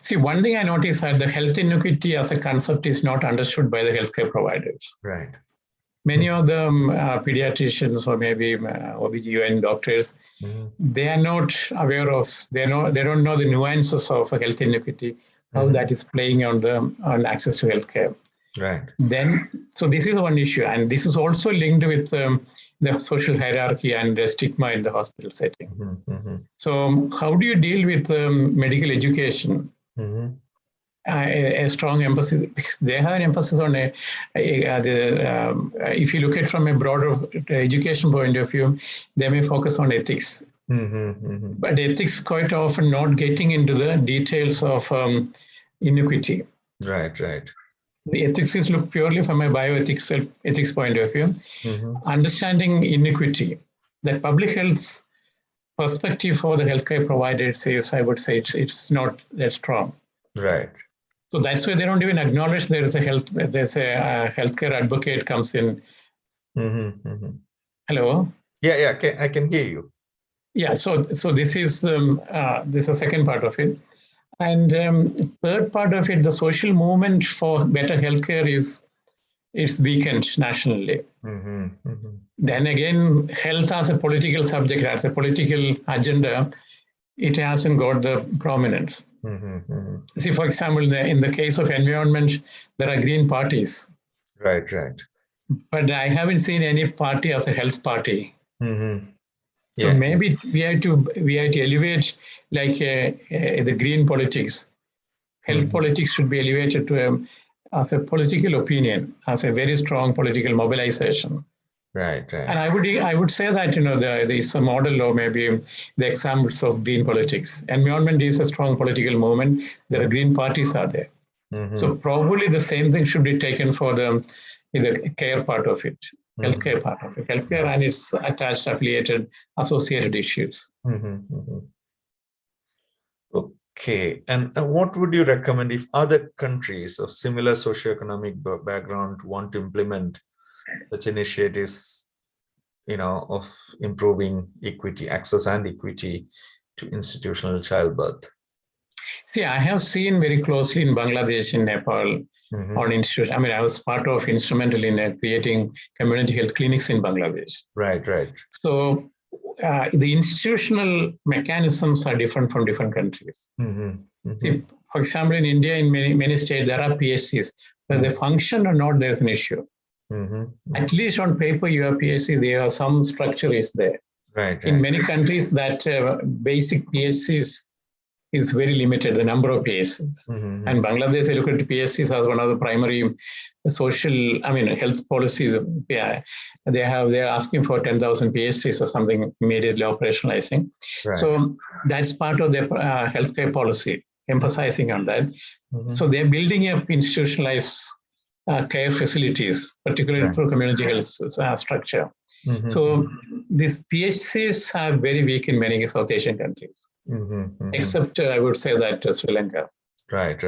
See, one thing I noticed that the health inequity as a concept is not understood by the healthcare providers. Right. Many of them, pediatricians or maybe OBGYN doctors, they are not aware of, they don't know the nuances of a health inequity, how that is playing on access to healthcare. Right. Then, so this is one issue, and this is also linked with the social hierarchy and the stigma in the hospital setting. So how do you deal with medical education? A strong emphasis, because they have an emphasis on if you look at from a broader education point of view, they may focus on ethics. But ethics quite often not getting into the details of inequity. Right. The ethics is looked purely from a bioethics point of view. Understanding inequity, that public health perspective for the healthcare providers is, I would say, it's not that strong. Right. So that's why they don't even acknowledge there's a healthcare advocate comes in. Hello. Yeah. I can hear you. Yeah. So this is the second part of it, and third part of it, the social movement for better healthcare is weakened nationally. Then again, health as a political subject, as a political agenda, it hasn't got the prominence. See, for example, in the case of environment, there are green parties. Right. But I haven't seen any party as a health party. So Yeah. maybe we have to elevate like the green politics. Health politics should be elevated to as a political opinion, as a very strong political mobilization. Right. And I would say that there's a model, or maybe the examples of green politics. Environment is a strong political movement. There are green parties are there. So probably the same thing should be taken for the care part of it, healthcare part of it, healthcare and its attached, affiliated, associated issues. Okay, and what would you recommend if other countries of similar socioeconomic background want to implement such initiatives, of improving equity, access and equity to institutional childbirth? See, I have seen very closely in Bangladesh, in Nepal, on institution. I mean, I was instrumental in creating community health clinics in Bangladesh. Right. So the institutional mechanisms are different from different countries. See, for example, in India, in many states, there are PHCs. Whether they function or not, there's an issue. At least on paper, you have PHC, there are some structure is there. Right. In many countries, that basic PHCs is very limited, the number of PHCs. And Bangladesh, they look at PHCs as one of the primary health policies. Yeah, they're asking for 10,000 PHCs or something immediately operationalizing. Right. So that's part of their healthcare policy, emphasizing on that. So they're building up institutionalized care facilities, particularly through community health structure. So these PHCs are very weak in many South Asian countries. Except I would say that Sri Lanka. Right.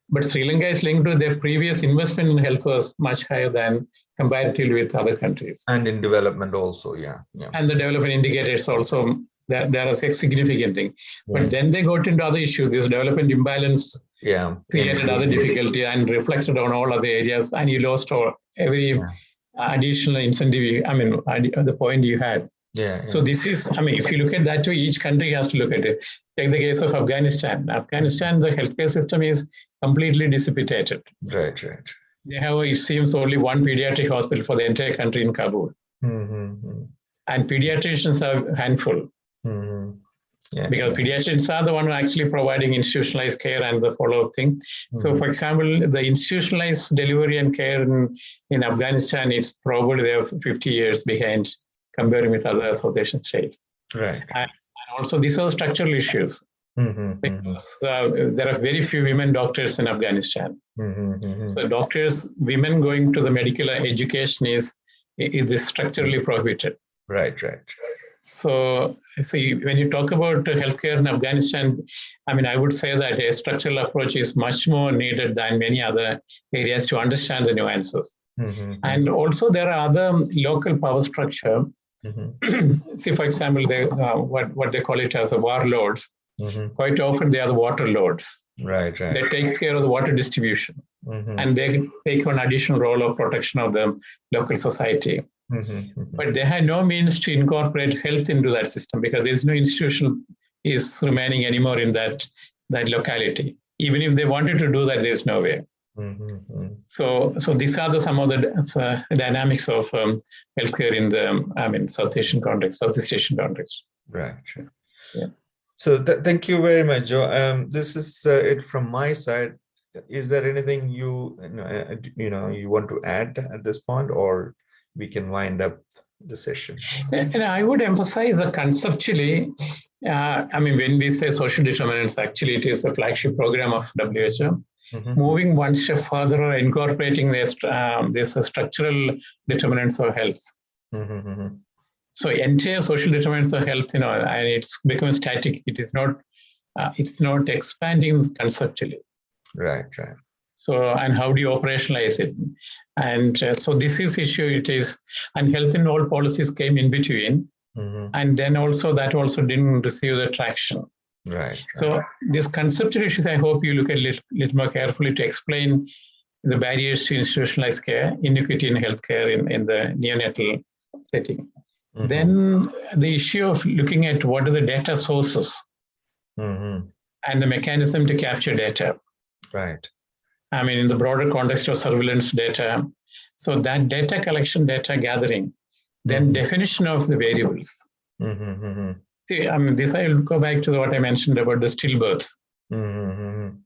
But Sri Lanka is linked to their previous investment in health was much higher than comparatively with other countries. And in development also, yeah. And the development indicators also There are significant things. But Mm. then they got into other issues. This development imbalance created other difficulty and reflected on all other areas, and you lost every additional incentive. I mean, the point you had. So this is, I mean, if you look at that way, each country has to look at it. Take the case of Afghanistan. Afghanistan, the healthcare system is completely dissipated. Right. They have, it seems, only one pediatric hospital for the entire country in Kabul. Mm-hmm. And pediatricians are a handful. Mm-hmm. Because pediatricians are the one who are actually providing institutionalized care and the follow-up thing. Mm-hmm. So, for example, the institutionalized delivery and care in Afghanistan, it's probably they are 50 years behind comparing with other South Asian states. Right. And also, these are structural issues. Mm-hmm. Because there are very few women doctors in Afghanistan. Mm-hmm. So doctors, women going to the medical education is structurally prohibited. Right. So when you talk about healthcare in Afghanistan, I mean, I would say that a structural approach is much more needed than many other areas to understand the nuances. Mm-hmm. And also there are other local power structure. Mm-hmm. See, for example, what they call it as the warlords. Mm-hmm. Quite often they are the water lords. Right. That takes care of the water distribution. Mm-hmm. And they take on additional role of protection of the local society. Mm-hmm. But they had no means to incorporate health into that system because there's no institution is remaining anymore in that locality. Even if they wanted to do that, there's no way. Mm-hmm. So these are some of the dynamics of healthcare in the Southeast Asian context. Right. Yeah. So thank you very much, Joe. This is it from my side. Is there anything you want to add at this point, or we can wind up the session? And I would emphasize that conceptually, when we say social determinants, actually it is a flagship program of WHO. Mm-hmm. Moving one step further or incorporating this structural determinants of health. Mm-hmm. So entire social determinants of health, and it's become static. It is not. It's not expanding conceptually. Right. So, and how do you operationalize it? And so this is issue. It is, and health in all policies came in between, mm-hmm. and then also that also didn't receive the traction. Right. So these conceptual issues, I hope you look at little more carefully to explain the barriers to institutionalized care, inequity in healthcare in the neonatal setting. Mm-hmm. Then the issue of looking at what are the data sources, mm-hmm. and the mechanism to capture data. Right. I mean, in the broader context of surveillance data. So that data collection, data gathering, then mm-hmm. definition of the variables. Mm-hmm. See, this I will go back to what I mentioned about the stillbirth. Mm-hmm.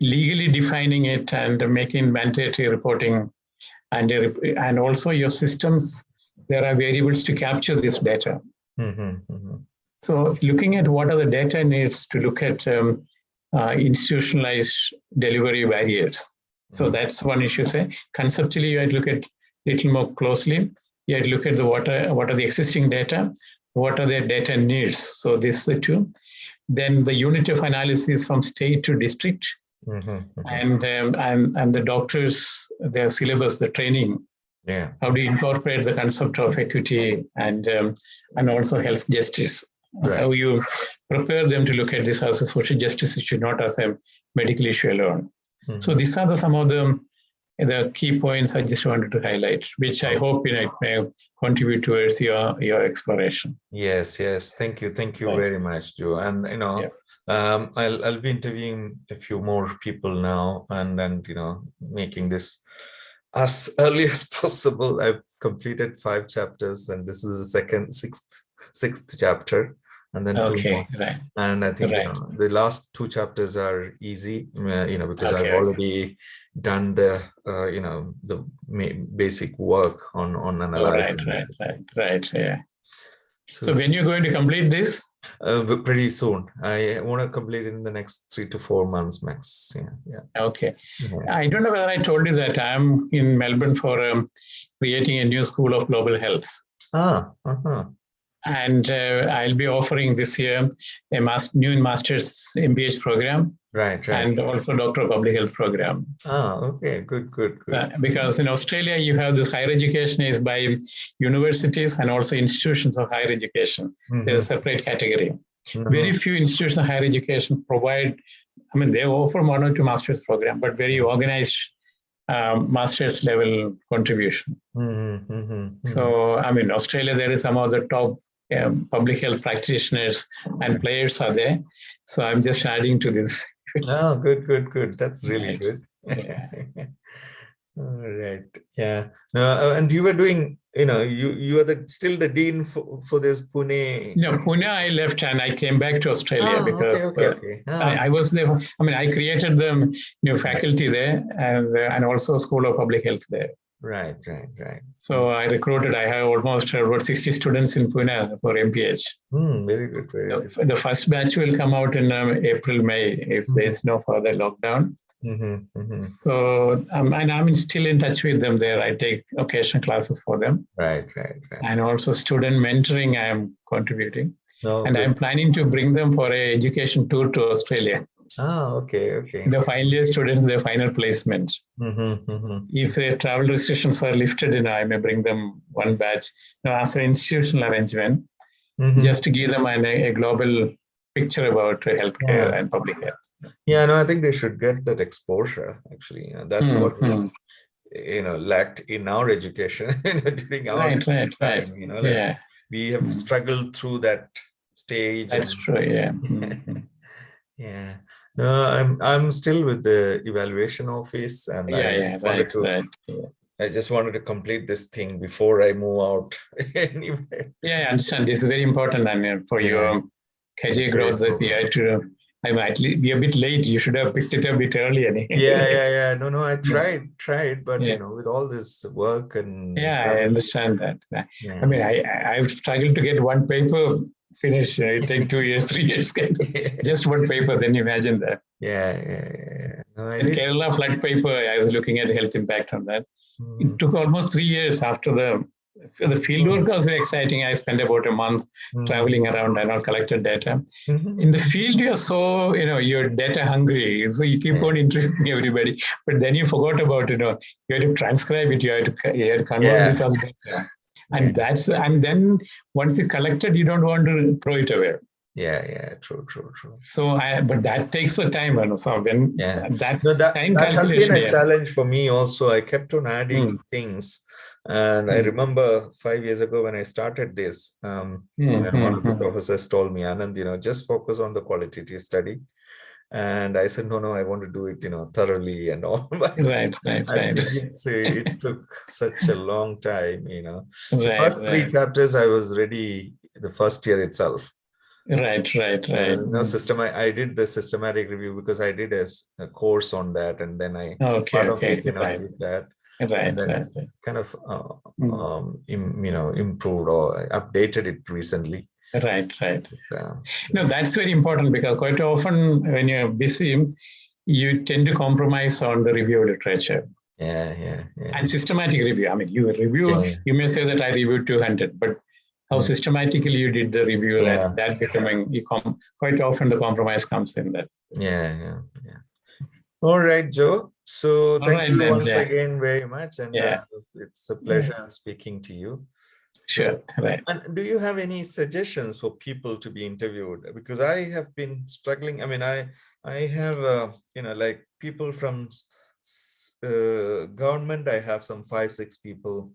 Legally defining it and making mandatory reporting, and also your systems, there are variables to capture this data. Mm-hmm. So looking at what are the data needs to look at institutionalized delivery barriers. So that's one issue. Say conceptually, you had to look at little more closely. You had to look at what are the existing data, what are their data needs. So this is the two. Then the unit of analysis from state to district, mm-hmm. and the doctors, their syllabus, the training. Yeah. How do you incorporate the concept of equity and also health justice? Right. How you prepare them to look at this as a social justice issue, not as a medical issue alone. Mm-hmm. So these are some of the key points I just wanted to highlight, which I hope it may contribute towards your exploration. Yes. Thank you very much, Joe. And I'll be interviewing a few more people now, and making this as early as possible. I've completed 5 chapters, and this is the sixth chapter, and then 2 more. Right. And I think the last 2 chapters are easy, because I've already done the basic work on analyzing. Right. Yeah. So when you're going to complete this? Pretty soon. I want to complete it in the next 3 to 4 months max. Yeah. Okay. Yeah. I don't know whether I told you that I'm in Melbourne for creating a new school of global health. And I'll be offering this year a new master's MPH program Right. and also Doctor of Public Health program. Okay, good. Because in Australia, you have this higher education is by universities and also institutions of higher education. There's a separate category. Very few institutions of higher education provide, they offer 1 or 2 master's program, but very organized master's level contribution. So, Australia, there is some of the top public health practitioners and players are there. So I'm just adding to this. Oh, good. That's really good. Yeah. All right. Yeah. And you were doing, you are still the dean for this Pune. No, Pune I left and I came back to Australia because okay. I was there. I created the new faculty there and also School of Public Health there. Right. So I have almost about 60 students in Pune for MPH. Very good. The first batch will come out in April, May, if there's no further lockdown. So, and I'm still in touch with them there. I take occasional classes for them. Right. And also student mentoring I am contributing. And I'm planning to bring them for an education tour to Australia. Okay. The final year students, their final placement. If the travel restrictions are lifted, I may bring them one batch as an institutional arrangement, just to give them a global picture about healthcare and public health. Yeah, no, I think they should get that exposure. Actually, that's what lacked in our education during our time. We have struggled through that stage. That's true. Yeah. Yeah. No, I'm still with the evaluation office, and I just wanted to complete this thing before I move out. Anyway. Yeah, I understand. This is very important, and for your career growth, that we had to. I might be a bit late. You should have picked it a bit earlier. Yeah. No, I tried, but with all this work and I understand that. I've struggled to get one paper finished. It takes 2 years, 3 years, just one paper. Then imagine that. Yeah. No, and Kerala flood paper, I was looking at health impact on that. It took almost 3 years after the field work was very exciting. I spent about a month traveling around and I collected data. In the field, you're so, you're data hungry. So you keep on interviewing everybody. But then you forgot about, you had to transcribe it. You had to convert this as data. And then once you collected, you don't want to throw it away. Yeah, true. So, but that takes the time, so when that has been a challenge for me also. I kept on adding things, and I remember 5 years ago when I started this, one of the professors told me, Anand, just focus on the qualitative study. And I said, no, I want to do it, thoroughly and all. Right. It took such a long time, The first 3 chapters, I was ready the first year itself. Right. I did the systematic review because I did a course on that, and then I I did that. Right. Kind of improved or updated it recently. Right. No, that's very important because quite often when you're busy, you tend to compromise on the review of literature. Yeah. And systematic review. You review. You may say that I reviewed 200, but how systematically you did the review, that becoming quite often the compromise comes in that. Yeah. All right, Joe. So thank you once again very much, and it's a pleasure speaking to you. Sure. Right. And do you have any suggestions for people to be interviewed? Because I have been struggling. I have like people from government. I have some 5-6 people.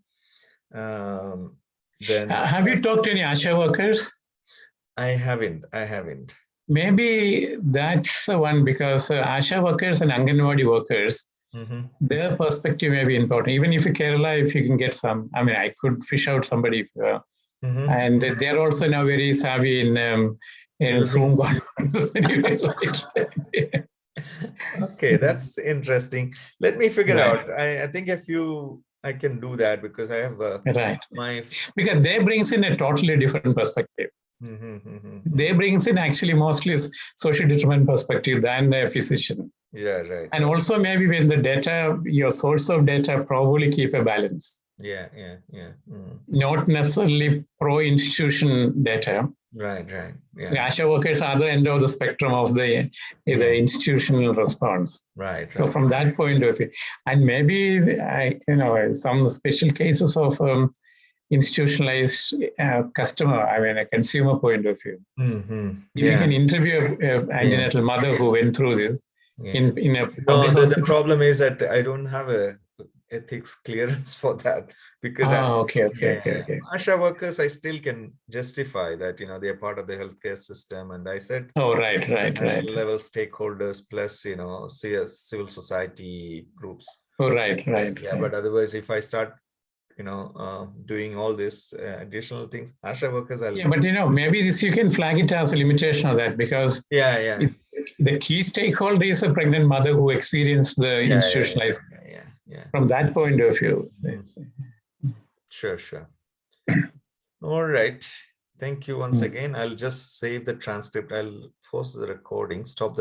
Then have you talked to any ASHA workers? I haven't. Maybe that's the one, because ASHA workers and Anganwadi workers, their perspective may be important. Even if you Kerala, if you can get some, I could fish out somebody. And they're also now very savvy in Zoom conferences. Okay, that's interesting. Let me figure out. I think I can do that because I have because they brings in a totally different perspective. They brings in actually mostly social determinant perspective than a physician. Yeah, right. And also maybe when the data, your source of data, probably keep a balance. Yeah. not necessarily pro-institution data. Right. The Yeah. ASHA workers are the end of the spectrum of the institutional response. Right. So from that point of view, and maybe some special cases of institutionalized customer, I mean a consumer point of view. If you can interview an antenatal mother who went through this in a public hospital. The problem is that I don't have a ethics clearance for that, because okay. ASHA workers, I still can justify that they're part of the healthcare system, and I said right national level stakeholders plus civil society groups. Right. But otherwise, if I start doing all this additional things, ASHA workers, but maybe this you can flag it as a limitation of that, because the key stakeholder is a pregnant mother who experienced the institutionalized. From that point of view. Sure. All right. Thank you once again. I'll just save the transcript. I'll pause the recording, stop the